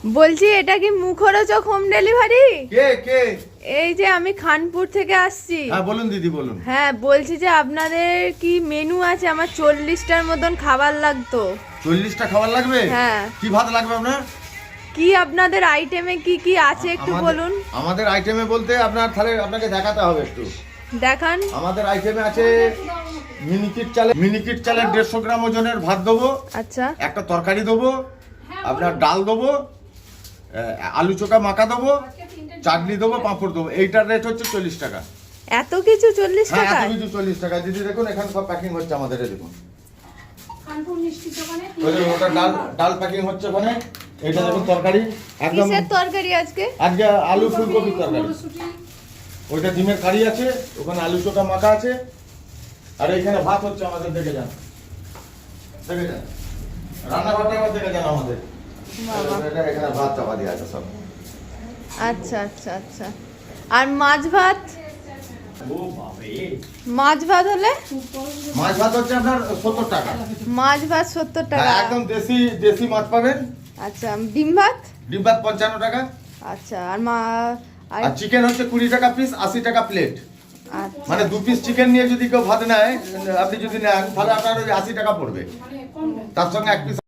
বলছি এটা কি মুখরোচক হোম ডেলিভারি? কে কে? এই যে আমি খানপুর থেকে আসছি। হ্যাঁ বলুন দিদি বলুন। হ্যাঁ বলছি যে আপনাদের কি মেনু আছে? আমার 40টার মতন খাবার লাগতো। 40টা খাবার লাগবে? হ্যাঁ। কি ভাত লাগবে আপনার? কি আপনাদের আইটেমে কি কি আছে একটু বলুন। আমাদের আইটেমে বলতে আপনার তাহলে আপনাকে দেখাতে হবে একটু। দেখান। আমাদের আইটেমে আছে মিনিকিট চালের 150 গ্রাম ওজনের ভাত দেবো। আচ্ছা। একটা তরকারি দেবো, আপনার ডাল দেবো, আলু চোখা মাখা দেবো, চাটনি দেবো, পাঁপড় দেবো। এইটার রেট হচ্ছে 40 টাকা। এত কিছু 40 হ্যাঁ টাকা? এত কিছু 40 টাকা। দিদি দেখুন এখানে সব প্যাকিং হচ্ছে আমাদের, এই দেখুন ওটা ডাল প্যাকিং হচ্ছে ওখানে। এটা দেখুন তরকারি একদম। কিসের তরকারি আজকে? আজকে আলু ফুলকপির তরকারি। ওইটা ডিমের কারি আছে, ওখানে আলু চোখা মাখা আছে, আর এইখানে ভাত হচ্ছে আমাদের। দেখে যান রান্নাঘরটা আবার দেখে যান আমাদের। এখানে ভাত চাপা দিয়ে আছে সব। আচ্ছা আচ্ছা আচ্ছা। আর মাছ ভাত? মাছ ভাত হলে? মাছ ভাত হচ্ছে আপনার 70 টাকা। মাছ ভাত 70 টাকা। হ্যাঁ, একদম দেশি মাছ পাবেন। আচ্ছা ডিম ভাত? ডিম ভাত 55 টাকা। আচ্ছা আর চিকেন হচ্ছে 20 টাকা পিস, 80 টাকা প্লেট। আচ্ছা। মানে 2 পিস চিকেন নিয়ে যদি কেউ ভাত নেয়, আপনি যদি নেন তাহলে আপনার ওই 80 টাকা পড়বে, তার সঙ্গে 1 পিস